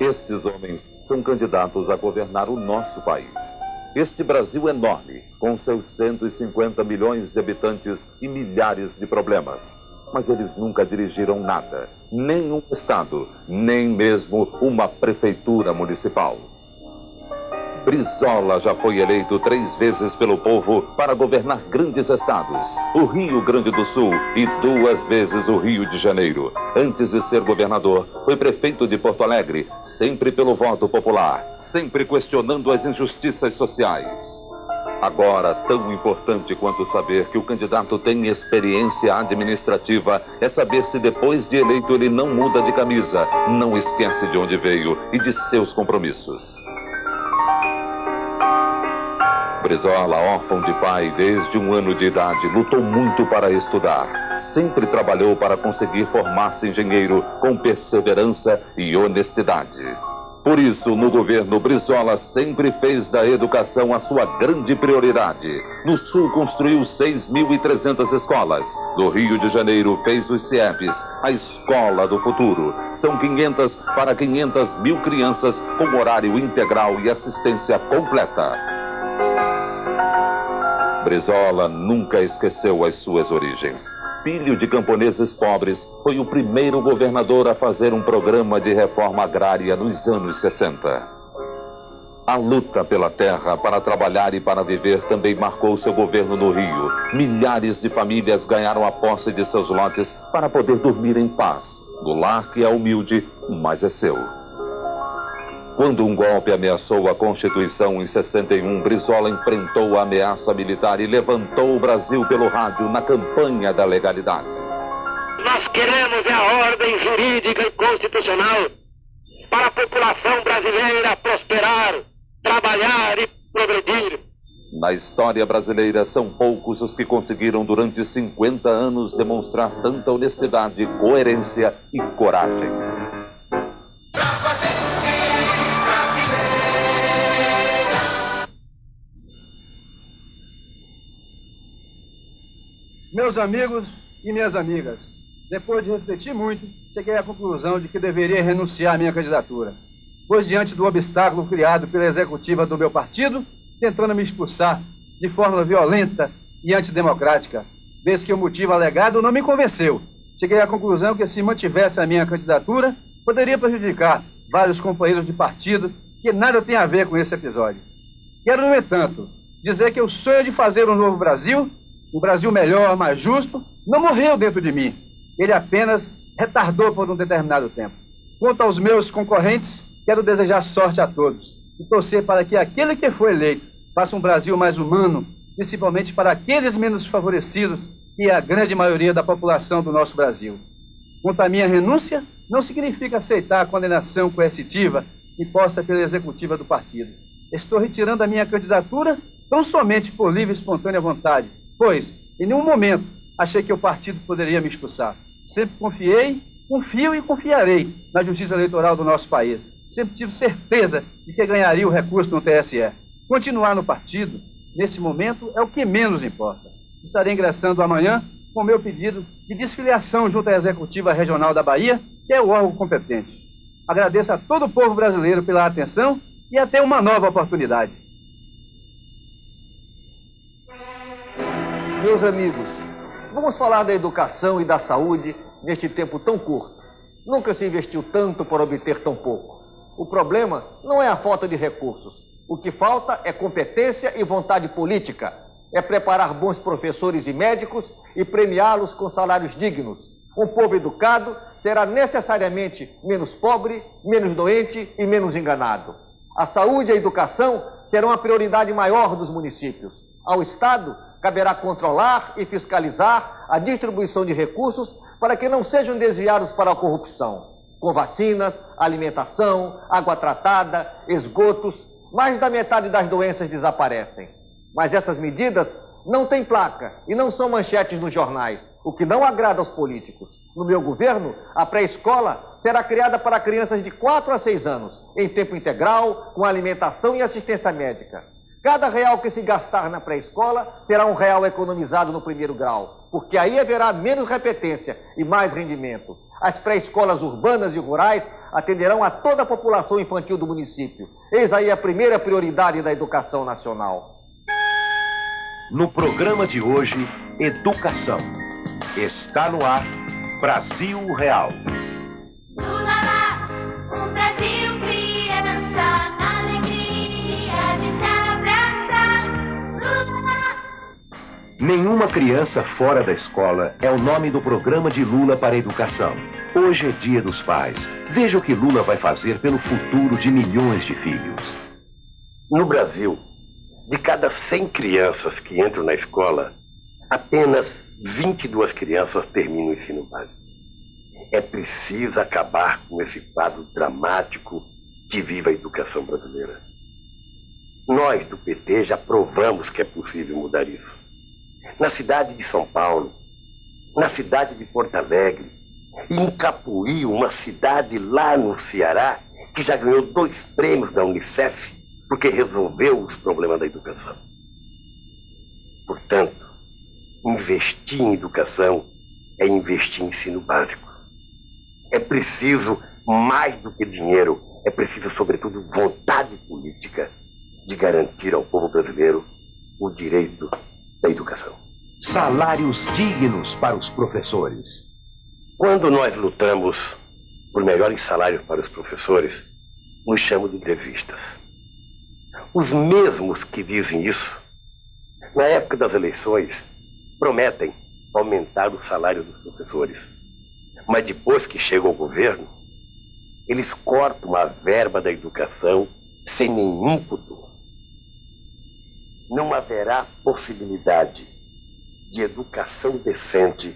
Estes homens são candidatos a governar o nosso país. Este Brasil enorme, com seus 150 milhões de habitantes e milhares de problemas. Mas eles nunca dirigiram nada, nem um estado, nem mesmo uma prefeitura municipal. Brizola já foi eleito 3 vezes pelo povo para governar grandes estados, o Rio Grande do Sul e 2 vezes o Rio de Janeiro. Antes de ser governador, foi prefeito de Porto Alegre, sempre pelo voto popular, sempre questionando as injustiças sociais. Agora, tão importante quanto saber que o candidato tem experiência administrativa é saber se depois de eleito ele não muda de camisa, não esquece de onde veio e de seus compromissos. Brizola, órfão de pai desde 1 ano de idade, lutou muito para estudar. Sempre trabalhou para conseguir formar-se engenheiro com perseverança e honestidade. Por isso, no governo, Brizola sempre fez da educação a sua grande prioridade. No Sul, construiu 6.300 escolas. No Rio de Janeiro, fez os CIEPs, a Escola do Futuro. São 500 para 500 mil crianças com horário integral e assistência completa. Brizola nunca esqueceu as suas origens. Filho de camponeses pobres, foi o primeiro governador a fazer um programa de reforma agrária nos anos 60. A luta pela terra para trabalhar e para viver também marcou seu governo no Rio. Milhares de famílias ganharam a posse de seus lotes para poder dormir em paz. No lar que é humilde, mas é seu. Quando um golpe ameaçou a Constituição em 61, Brizola enfrentou a ameaça militar e levantou o Brasil pelo rádio na campanha da legalidade. Nós queremos a ordem jurídica e constitucional para a população brasileira prosperar, trabalhar e progredir. Na história brasileira, são poucos os que conseguiram durante 50 anos demonstrar tanta honestidade, coerência e coragem. Meus amigos e minhas amigas, depois de refletir muito, cheguei à conclusão de que deveria renunciar à minha candidatura, pois diante do obstáculo criado pela executiva do meu partido, tentando me expulsar de forma violenta e antidemocrática, vez que o motivo alegado não me convenceu. Cheguei à conclusão que se mantivesse a minha candidatura, poderia prejudicar vários companheiros de partido que nada tem a ver com esse episódio. Quero, no entanto, dizer que o sonho de fazer um novo Brasil, um Brasil melhor, mais justo, não morreu dentro de mim. Ele apenas retardou por um determinado tempo. Quanto aos meus concorrentes, quero desejar sorte a todos e torcer para que aquele que foi eleito faça um Brasil mais humano, principalmente para aqueles menos favorecidos, que é a grande maioria da população do nosso Brasil. Quanto à minha renúncia, não significa aceitar a condenação coercitiva imposta pela executiva do partido. Estou retirando a minha candidatura tão somente por livre e espontânea vontade, pois, em nenhum momento, achei que o partido poderia me expulsar. Sempre confiei, confio e confiarei na justiça eleitoral do nosso país. Sempre tive certeza de que ganharia o recurso no TSE. Continuar no partido, nesse momento, é o que menos importa. Estarei ingressando amanhã com o meu pedido de desfiliação junto à Executiva Regional da Bahia, que é o órgão competente. Agradeço a todo o povo brasileiro pela atenção e até uma nova oportunidade. Meus amigos, vamos falar da educação e da saúde neste tempo tão curto. Nunca se investiu tanto para obter tão pouco. O problema não é a falta de recursos. O que falta é competência e vontade política. É preparar bons professores e médicos e premiá-los com salários dignos. Um povo educado será necessariamente menos pobre, menos doente e menos enganado. A saúde e a educação serão a prioridade maior dos municípios. Ao Estado, caberá controlar e fiscalizar a distribuição de recursos para que não sejam desviados para a corrupção. Com vacinas, alimentação, água tratada, esgotos, mais da metade das doenças desaparecem. Mas essas medidas não têm placa e não são manchetes nos jornais, o que não agrada aos políticos. No meu governo, a pré-escola será criada para crianças de 4 a 6 anos, em tempo integral, com alimentação e assistência médica. Cada real que se gastar na pré-escola será um real economizado no primeiro grau, porque aí haverá menos repetência e mais rendimento. As pré-escolas urbanas e rurais atenderão a toda a população infantil do município. Eis aí a primeira prioridade da educação nacional. No programa de hoje, Educação. Está no ar, Brasil Real. Brasil cria, dançar na alegria de se abraçar. Nenhuma criança fora da escola é o nome do programa de Lula para a educação. Hoje é Dia dos Pais. Veja o que Lula vai fazer pelo futuro de milhões de filhos. No Brasil, de cada 100 crianças que entram na escola, apenas 22 crianças terminam o ensino básico. É preciso acabar com esse quadro dramático que vive a educação brasileira. Nós, do PT, já provamos que é possível mudar isso. Na cidade de São Paulo, na cidade de Porto Alegre, e em Capuí, uma cidade lá no Ceará, que já ganhou 2 prêmios da Unicef, porque resolveu os problemas da educação. Portanto, investir em educação é investir em ensino básico. É preciso mais do que dinheiro, é preciso, sobretudo, vontade política de garantir ao povo brasileiro o direito da educação. Salários dignos para os professores. Quando nós lutamos por melhores salários para os professores, nos chamam de grevistas. Os mesmos que dizem isso, na época das eleições, prometem aumentar o salário dos professores. Mas depois que chegam ao governo, eles cortam a verba da educação sem nenhum futuro. Não haverá possibilidade de educação decente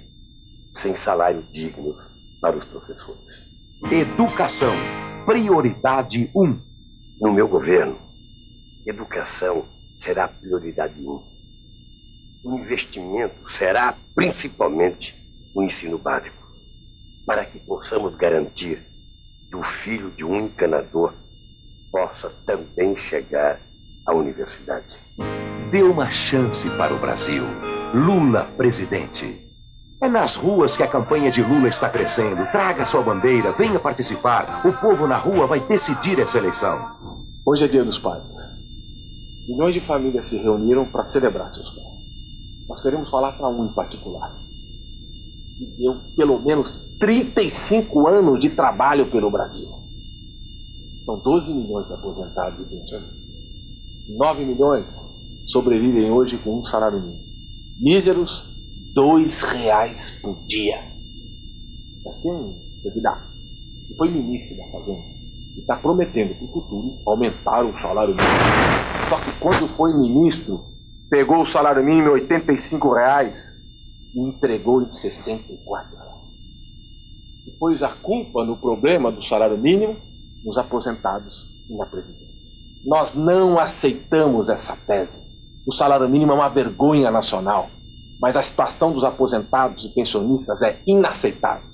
sem salário digno para os professores. Educação, prioridade 1. No meu governo, educação será a prioridade 1. O investimento será principalmente o ensino básico, para que possamos garantir que o filho de um encanador possa também chegar à universidade. Dê uma chance para o Brasil. Lula, presidente. É nas ruas que a campanha de Lula está crescendo. Traga sua bandeira, venha participar. O povo na rua vai decidir essa eleição. Hoje é Dia dos Pais. Milhões de famílias se reuniram para celebrar seus pais. Nós queremos falar para um em particular. Que deu pelo menos 35 anos de trabalho pelo Brasil. São 12 milhões de aposentados e pensionistas. 9 milhões sobrevivem hoje com um salário mínimo. Míseros R$2 por dia. Assim, que foi ministro da Fazenda e está prometendo para o futuro aumentar o salário mínimo. Só que quando foi ministro, pegou o salário mínimo em R$85 e entregou em R$64. E pôs a culpa no problema do salário mínimo nos aposentados e na Previdência. Nós não aceitamos essa tese. O salário mínimo é uma vergonha nacional, mas a situação dos aposentados e pensionistas é inaceitável.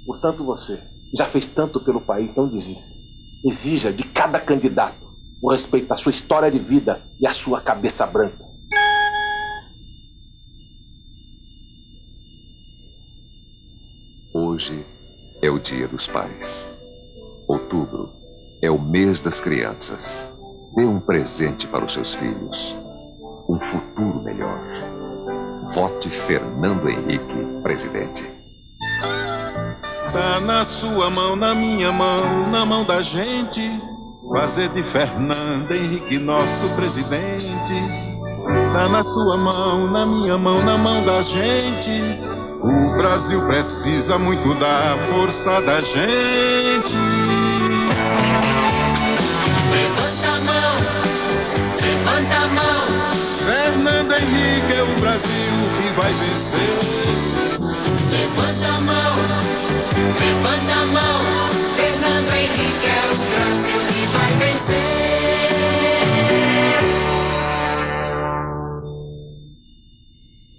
Portanto, você, que já fez tanto pelo país, não desista. Exija de cada candidato o respeito à sua história de vida e à sua cabeça branca. Hoje é o Dia dos Pais. Outubro é o mês das crianças. Dê um presente para os seus filhos. Um futuro melhor. Vote Fernando Henrique, presidente. Tá na sua mão, na minha mão, na mão da gente, fazer de Fernando Henrique nosso presidente. Tá na sua mão, na minha mão, na mão da gente. O Brasil precisa muito da força da gente. Levanta a mão, levanta a mão. Fernando Henrique é o Brasil que vai vencer. Levanta a mão, levanta a mão. Fernando Henrique é o Brasil que vai vencer.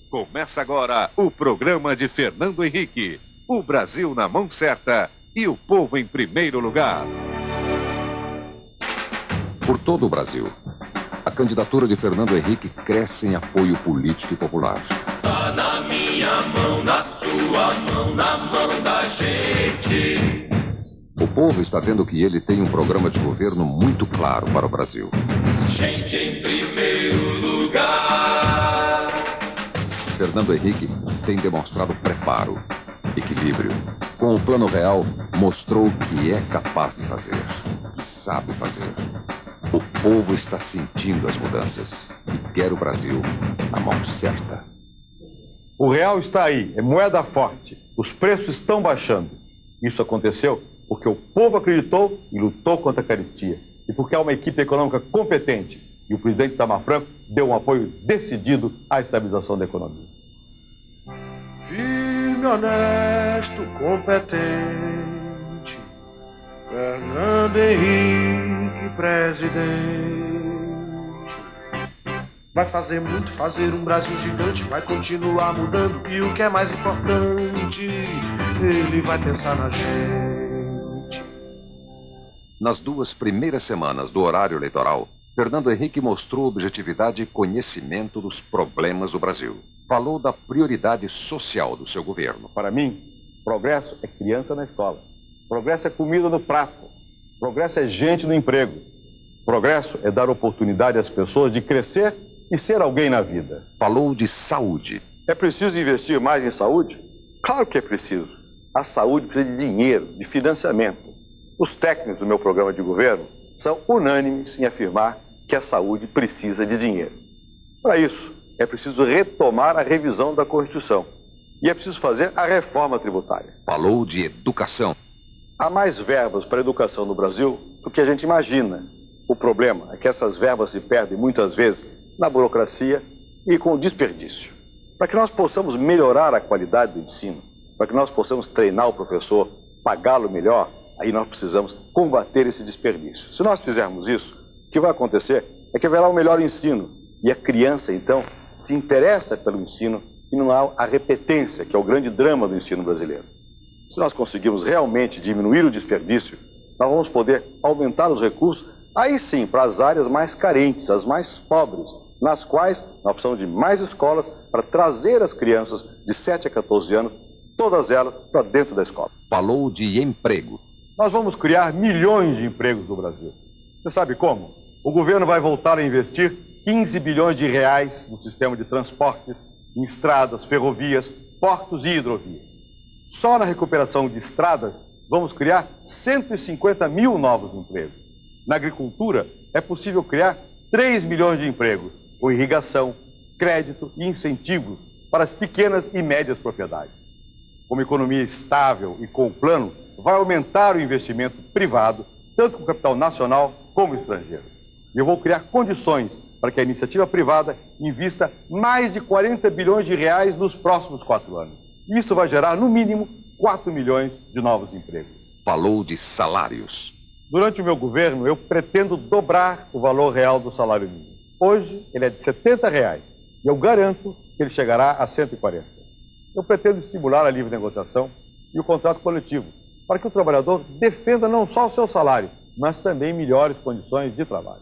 Começa agora o programa de Fernando Henrique. O Brasil na mão certa e o povo em primeiro lugar. Por todo o Brasil, a candidatura de Fernando Henrique cresce em apoio político e popular. Tá na minha mão, na sua mão, na mão da gente. povo está vendo que ele tem um programa de governo muito claro para o Brasil. Gente em primeiro lugar. Fernando Henrique tem demonstrado preparo, equilíbrio. Com o Plano Real, mostrou que é capaz de fazer, que sabe fazer. O povo está sentindo as mudanças e quer o Brasil na mão certa. O real está aí, é moeda forte. Os preços estão baixando. Isso aconteceu porque o povo acreditou e lutou contra a carestia. E porque há uma equipe econômica competente. E o presidente Itamar Franco deu um apoio decidido à estabilização da economia. Firme, honesto, competente, Fernando Henrique, presidente. Vai fazer muito, fazer um Brasil gigante, vai continuar mudando. E o que é mais importante, ele vai pensar na gente. Nas 2 primeiras semanas do horário eleitoral, Fernando Henrique mostrou objetividade e conhecimento dos problemas do Brasil. Falou da prioridade social do seu governo. Para mim, progresso é criança na escola. Progresso é comida no prato. Progresso é gente no emprego. Progresso é dar oportunidade às pessoas de crescer e ser alguém na vida. Falou de saúde. É preciso investir mais em saúde? Claro que é preciso. A saúde precisa de dinheiro, de financiamento. Os técnicos do meu programa de governo são unânimes em afirmar que a saúde precisa de dinheiro. Para isso, é preciso retomar a revisão da Constituição. E é preciso fazer a reforma tributária. Falou de educação. Há mais verbas para a educação no Brasil do que a gente imagina. O problema é que essas verbas se perdem muitas vezes na burocracia e com o desperdício. Para que nós possamos melhorar a qualidade do ensino, para que nós possamos treinar o professor, pagá-lo melhor, aí nós precisamos combater esse desperdício. Se nós fizermos isso, o que vai acontecer é que haverá um melhor ensino. E a criança, então, se interessa pelo ensino e não há a repetência, que é o grande drama do ensino brasileiro. Se nós conseguirmos realmente diminuir o desperdício, nós vamos poder aumentar os recursos, aí sim, para as áreas mais carentes, as mais pobres, nas quais nós precisamos de mais escolas para trazer as crianças de 7 a 14 anos, todas elas, para dentro da escola. Falou de emprego. Nós vamos criar milhões de empregos no Brasil. Você sabe como? O governo vai voltar a investir 15 bilhões de reais no sistema de transportes, em estradas, ferrovias, portos e hidrovias. Só na recuperação de estradas, vamos criar 150 mil novos empregos. Na agricultura, é possível criar 3 milhões de empregos, com irrigação, crédito e incentivos para as pequenas e médias propriedades. Com uma economia estável e com o plano, vai aumentar o investimento privado, tanto com o capital nacional como estrangeiro. E eu vou criar condições para que a iniciativa privada invista mais de 40 bilhões de reais nos próximos 4 anos. Isso vai gerar, no mínimo, 4 milhões de novos empregos. Falou de salários. Durante o meu governo, eu pretendo dobrar o valor real do salário mínimo. Hoje, ele é de R$ 70 reais, e eu garanto que ele chegará a 140. Eu pretendo estimular a livre negociação e o contrato coletivo, para que o trabalhador defenda não só o seu salário, mas também melhores condições de trabalho.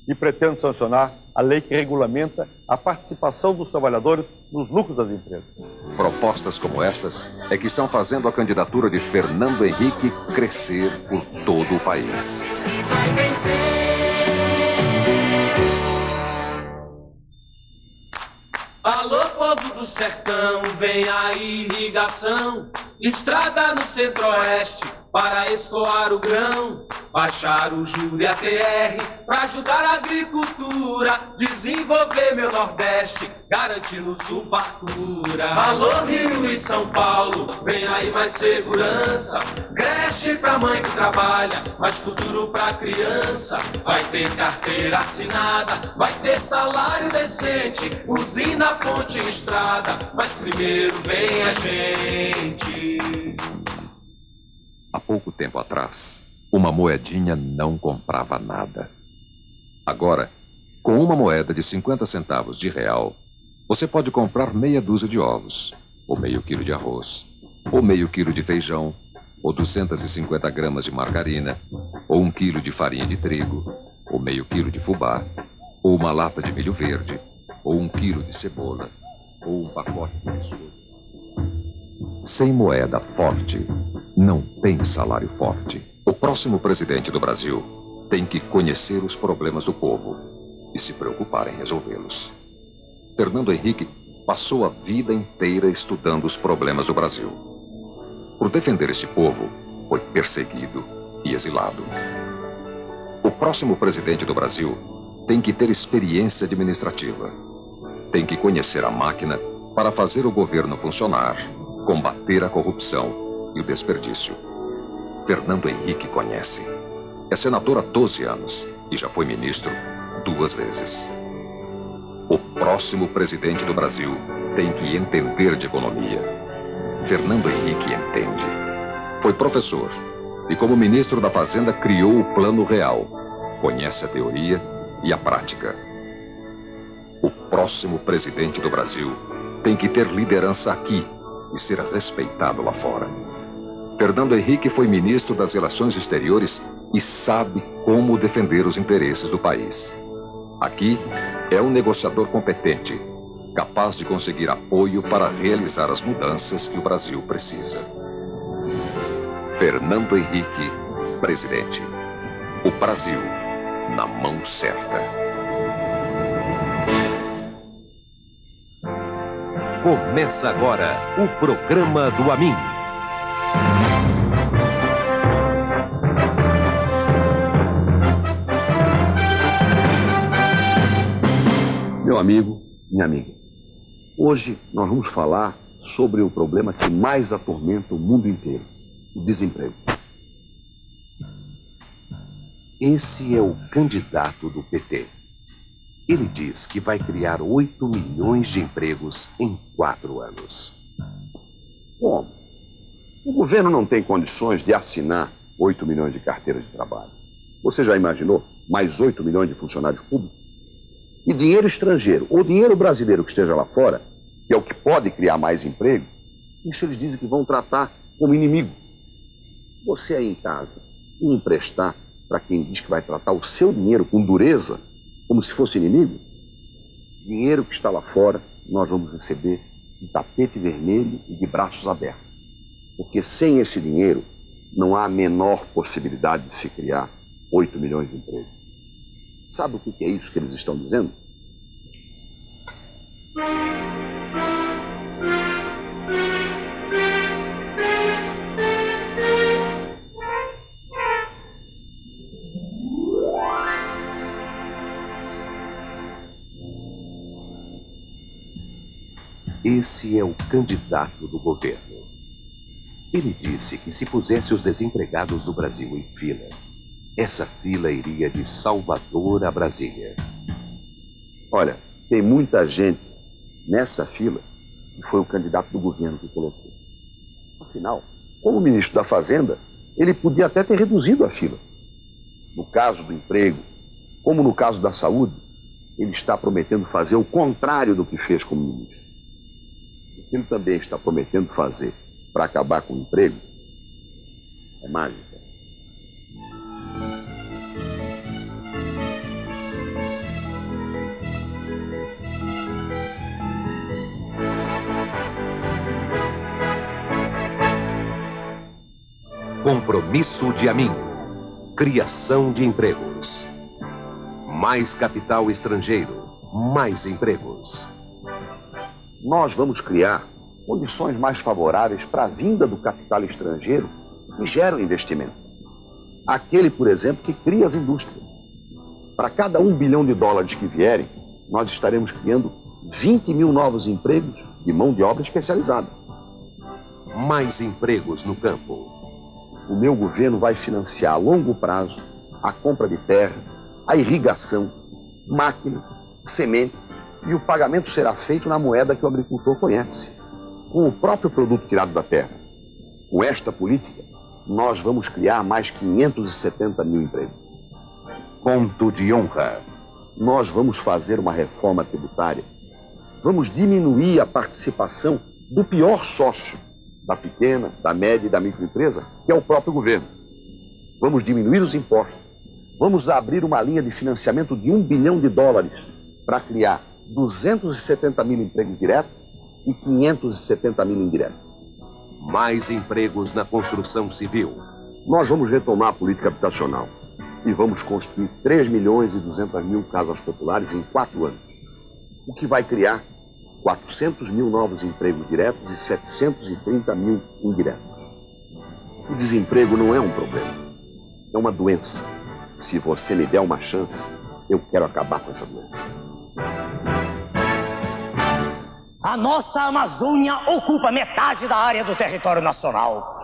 E pretendo sancionar a lei que regulamenta a participação dos trabalhadores nos lucros das empresas. Propostas como estas é que estão fazendo a candidatura de Fernando Henrique crescer por todo o país. Vai vencer. Alô, povo do sertão, vem a irrigação, estrada no centro-oeste para escoar o grão, baixar o juro e a TR para ajudar a agricultura, desenvolver meu Nordeste, garantir no Sul fartura. Alô, Rio e São Paulo, vem aí mais segurança, creche pra mãe que trabalha, mais futuro pra criança, vai ter carteira assinada, vai ter salário decente, usina, ponte e estrada, mas primeiro vem a gente. Há pouco tempo atrás, uma moedinha não comprava nada. Agora, com uma moeda de 50 centavos de real, você pode comprar meia dúzia de ovos, ou meio quilo de arroz, ou meio quilo de feijão, ou 250 gramas de margarina, ou 1 quilo de farinha de trigo, ou meio quilo de fubá, ou uma lata de milho verde, ou 1 quilo de cebola, ou um pacote de biscoito. Sem moeda forte, não tem salário forte. O próximo presidente do Brasil tem que conhecer os problemas do povo e se preocupar em resolvê-los. Fernando Henrique passou a vida inteira estudando os problemas do Brasil. Por defender este povo, foi perseguido e exilado. O próximo presidente do Brasil tem que ter experiência administrativa. Tem que conhecer a máquina para fazer o governo funcionar, combater a corrupção e o desperdício. Fernando Henrique conhece. É senador há 12 anos e já foi ministro 2 vezes. O próximo presidente do Brasil tem que entender de economia. Fernando Henrique entende. Foi professor e, como ministro da Fazenda, criou o Plano Real. Conhece a teoria e a prática. O próximo presidente do Brasil tem que ter liderança aqui e ser respeitado lá fora. Fernando Henrique foi ministro das Relações Exteriores e sabe como defender os interesses do país. Aqui é um negociador competente, capaz de conseguir apoio para realizar as mudanças que o Brasil precisa. Fernando Henrique, presidente. O Brasil na mão certa. Começa agora o programa do Amin. Meu amigo, minha amiga, hoje nós vamos falar sobre o problema que mais atormenta o mundo inteiro, o desemprego. Esse é o candidato do PT. Ele diz que vai criar 8 milhões de empregos em 4 anos. Como? O governo não tem condições de assinar 8 milhões de carteiras de trabalho. Você já imaginou mais 8 milhões de funcionários públicos? E dinheiro estrangeiro, ou dinheiro brasileiro que esteja lá fora, que é o que pode criar mais emprego, isso eles dizem que vão tratar como inimigo. Você aí em casa, emprestar para quem diz que vai tratar o seu dinheiro com dureza, como se fosse inimigo? Dinheiro que está lá fora, nós vamos receber de tapete vermelho e de braços abertos. Porque sem esse dinheiro, não há a menor possibilidade de se criar 8 milhões de empregos. Sabe o que é isso que eles estão dizendo? Esse é o candidato do governo. Ele disse que se pusesse os desempregados do Brasil em fila, essa fila iria de Salvador a Brasília. Olha, tem muita gente nessa fila que foi o candidato do governo que colocou. Afinal, como ministro da Fazenda, ele podia até ter reduzido a fila. No caso do emprego, como no caso da saúde, ele está prometendo fazer o contrário do que fez como ministro. O que ele também está prometendo fazer para acabar com o emprego é mágica. Compromisso de Amin. Criação de empregos. Mais capital estrangeiro. Mais empregos. Nós vamos criar condições mais favoráveis para a vinda do capital estrangeiro que gera o investimento. Aquele, por exemplo, que cria as indústrias. Para cada $1 bilhão que vierem, nós estaremos criando 20 mil novos empregos de mão de obra especializada. Mais empregos no campo. O meu governo vai financiar a longo prazo a compra de terra, a irrigação, máquina, semente, e o pagamento será feito na moeda que o agricultor conhece, com o próprio produto tirado da terra. Com esta política, nós vamos criar mais 570 mil empregos. Ponto de honra. Nós vamos fazer uma reforma tributária. Vamos diminuir a participação do pior sócio da pequena, da média e da microempresa, que é o próprio governo. Vamos diminuir os impostos. Vamos abrir uma linha de financiamento de $1 bilhão para criar 270 mil empregos diretos e 570 mil indiretos. Mais empregos na construção civil. Nós vamos retomar a política habitacional e vamos construir 3.200.000 casas populares em 4 anos, o que vai criar 400 mil novos empregos diretos e 730 mil indiretos. O desemprego não é um problema, é uma doença. Se você me der uma chance, eu quero acabar com essa doença. A nossa Amazônia ocupa metade da área do território nacional.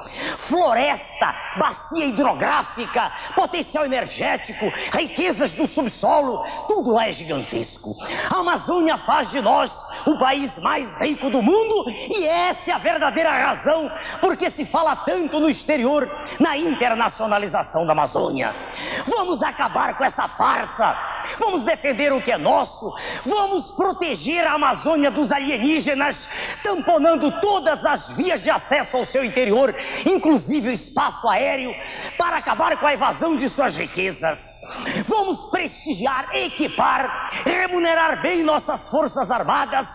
Floresta, bacia hidrográfica, potencial energético, riquezas do subsolo, tudo lá é gigantesco. A Amazônia faz de nós o país mais rico do mundo e essa é a verdadeira razão porque se fala tanto no exterior na internacionalização da Amazônia. Vamos acabar com essa farsa. Vamos defender o que é nosso. Vamos proteger a Amazônia dos alienígenas, tamponando todas as vias de acesso ao seu interior, inclusive o espaço aéreo, para acabar com a evasão de suas riquezas. Vamos prestigiar, equipar, remunerar bem nossas forças armadas,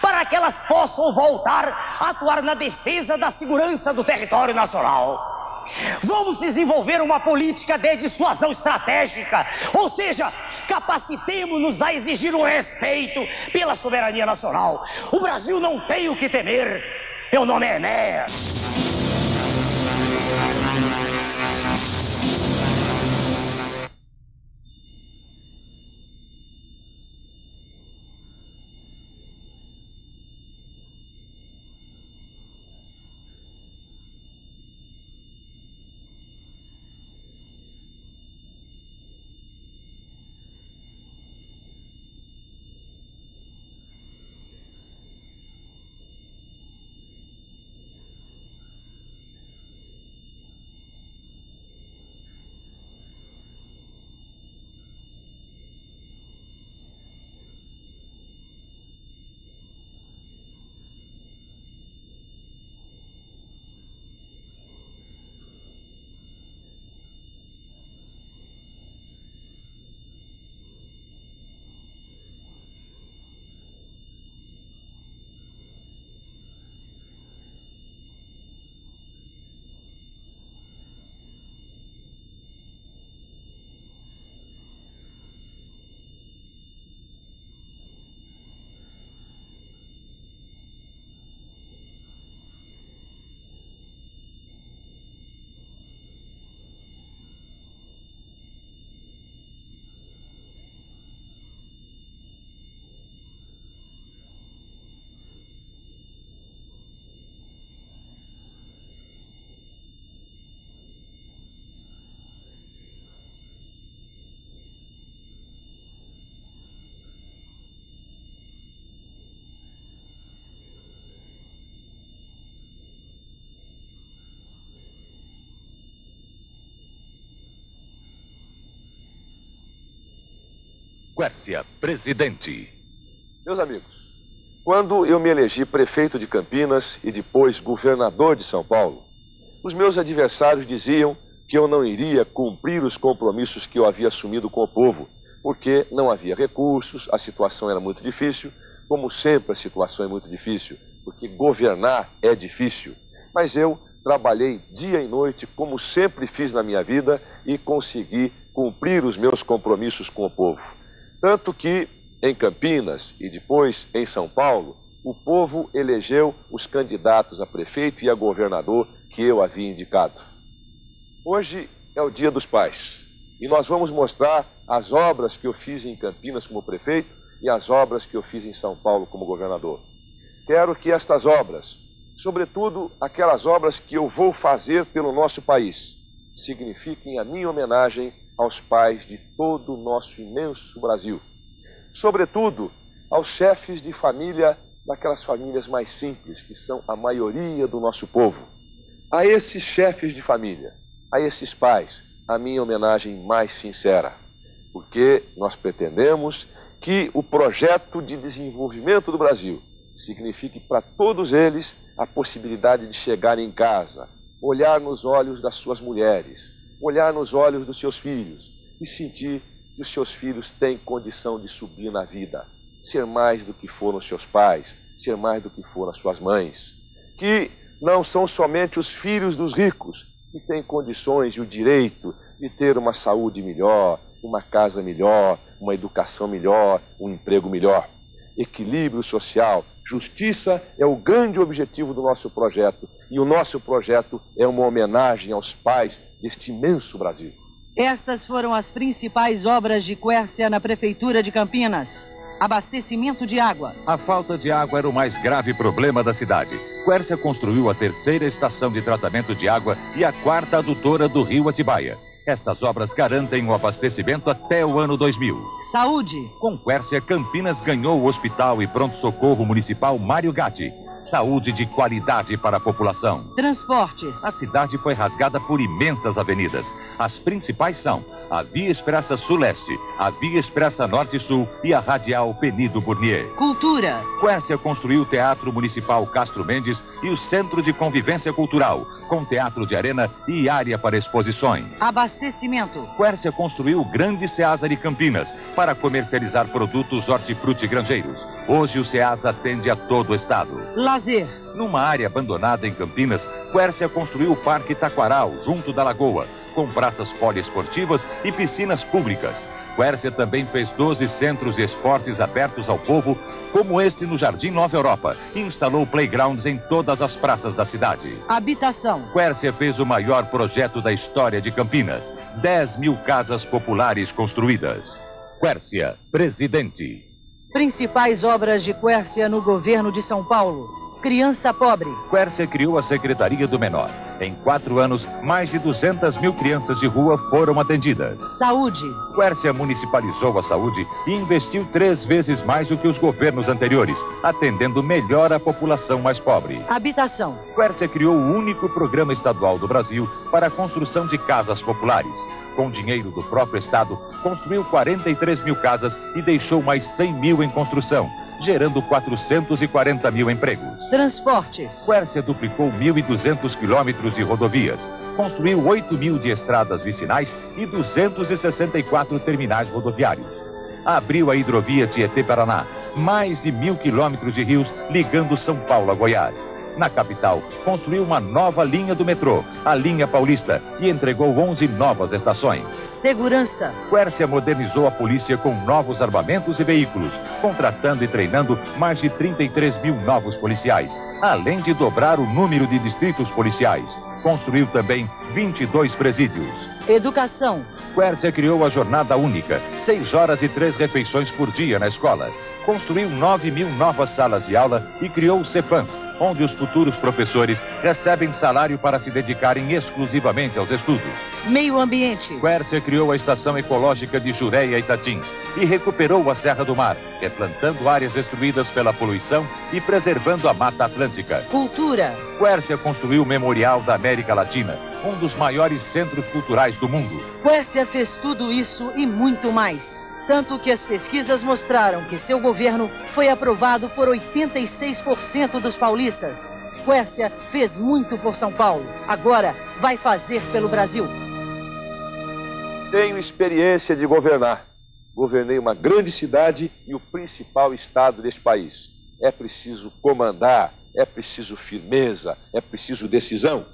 para que elas possam voltar a atuar na defesa da segurança do território nacional. Vamos desenvolver uma política de dissuasão estratégica, ou seja, capacitemo-nos a exigir o respeito pela soberania nacional. O Brasil não tem o que temer. Meu nome é Enéas. Quércia, presidente. Meus amigos, quando eu me elegi prefeito de Campinas e depois governador de São Paulo, os meus adversários diziam que eu não iria cumprir os compromissos que eu havia assumido com o povo, porque não havia recursos, a situação era muito difícil. Como sempre, a situação é muito difícil, porque governar é difícil. Mas eu trabalhei dia e noite, como sempre fiz na minha vida, e consegui cumprir os meus compromissos com o povo. Tanto que, em Campinas e depois em São Paulo, o povo elegeu os candidatos a prefeito e a governador que eu havia indicado. Hoje é o Dia dos Pais e nós vamos mostrar as obras que eu fiz em Campinas como prefeito e as obras que eu fiz em São Paulo como governador. Quero que estas obras, sobretudo aquelas obras que eu vou fazer pelo nosso país, signifiquem a minha homenagem aos pais de todo o nosso imenso Brasil. Sobretudo aos chefes de família daquelas famílias mais simples, que são a maioria do nosso povo. A esses chefes de família, a esses pais, a minha homenagem mais sincera, porque nós pretendemos que o projeto de desenvolvimento do Brasil signifique para todos eles a possibilidade de chegar em casa, olhar nos olhos das suas mulheres, olhar nos olhos dos seus filhos e sentir que os seus filhos têm condição de subir na vida, ser mais do que foram seus pais, ser mais do que foram as suas mães, que não são somente os filhos dos ricos, que tem condições e o direito de ter uma saúde melhor, uma casa melhor, uma educação melhor, um emprego melhor. Equilíbrio social, justiça é o grande objetivo do nosso projeto. E o nosso projeto é uma homenagem aos pais deste imenso Brasil. Estas foram as principais obras de Quércia na Prefeitura de Campinas. Abastecimento de água. A falta de água era o mais grave problema da cidade. Quércia construiu a 3ª estação de tratamento de água e a 4ª adutora do rio Atibaia. Estas obras garantem o abastecimento até o ano 2000. Saúde. Com Quércia, Campinas ganhou o Hospital e Pronto-Socorro Municipal Mário Gatti. Saúde de qualidade para a população. Transportes. A cidade foi rasgada por imensas avenidas. As principais são a Via Expressa Sul-Leste, a Via Expressa Norte-Sul e a Radial Penido Burnier. Cultura. Quércia construiu o Teatro Municipal Castro Mendes e o Centro de Convivência Cultural, com teatro de arena e área para exposições. Abastecimento. Quércia construiu o Grande Ceasa de Campinas para comercializar produtos hortifrutigranjeiros. Hoje o Ceasa atende a todo o estado. Lazer. Numa área abandonada em Campinas, Quércia construiu o Parque Taquaral, junto da lagoa, com praças poliesportivas e piscinas públicas. Quércia também fez 12 centros de esportes abertos ao povo, como este no Jardim Nova Europa, e instalou playgrounds em todas as praças da cidade. Habitação. Quércia fez o maior projeto da história de Campinas. 10.000 casas populares construídas. Quércia, presidente. Principais obras de Quércia no governo de São Paulo. Criança pobre. Quércia criou a Secretaria do Menor. Em 4 anos, mais de 200.000 crianças de rua foram atendidas. Saúde. Quércia municipalizou a saúde e investiu 3 vezes mais do que os governos anteriores, atendendo melhor a população mais pobre. Habitação. Quércia criou o único programa estadual do Brasil para a construção de casas populares. Com dinheiro do próprio estado, construiu 43.000 casas e deixou mais 100.000 em construção, gerando 440.000 empregos. Transportes. Quércia duplicou 1.200 quilômetros de rodovias, construiu 8.000 de estradas vicinais e 264 terminais rodoviários. Abriu a hidrovia Tietê-Paraná, mais de 1.000 quilômetros de rios ligando São Paulo a Goiás. Na capital, construiu uma nova linha do metrô, a linha Paulista, e entregou 11 novas estações. Segurança. Quércia modernizou a polícia com novos armamentos e veículos, contratando e treinando mais de 33.000 novos policiais, além de dobrar o número de distritos policiais. Construiu também 22 presídios. Educação. Quércia criou a jornada única, 6 horas e 3 refeições por dia na escola. Construiu 9.000 novas salas de aula e criou o Cefans, onde os futuros professores recebem salário para se dedicarem exclusivamente aos estudos. Meio ambiente. Quércia criou a Estação Ecológica de Jureia e Tatins e recuperou a Serra do Mar, replantando áreas destruídas pela poluição e preservando a Mata Atlântica. Cultura. Quércia construiu o Memorial da América Latina, um dos maiores centros culturais do mundo. Quércia fez tudo isso e muito mais. Tanto que as pesquisas mostraram que seu governo foi aprovado por 86% dos paulistas. Quércia fez muito por São Paulo. Agora vai fazer pelo Brasil. Tenho experiência de governar. Governei uma grande cidade e o principal estado deste país. É preciso comandar, é preciso firmeza, é preciso decisão.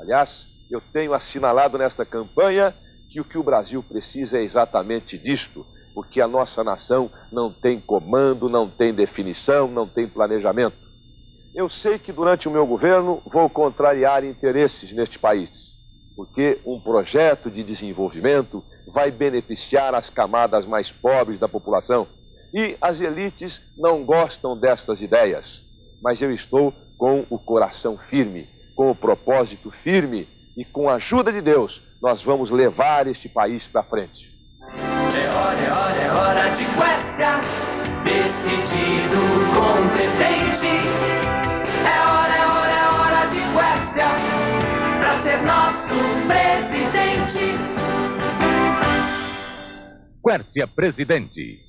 Aliás, eu tenho assinalado nesta campanha que o que o Brasil precisa é exatamente disto, porque a nossa nação não tem comando, não tem definição, não tem planejamento. Eu sei que durante o meu governo vou contrariar interesses neste país, porque um projeto de desenvolvimento vai beneficiar as camadas mais pobres da população. E as elites não gostam destas ideias, mas eu estou com o coração firme, com o propósito firme e com a ajuda de Deus, nós vamos levar este país para frente. É hora de Quércia, decidido com o presidente. É hora de Quércia, pra ser nosso presidente. Quércia, presidente.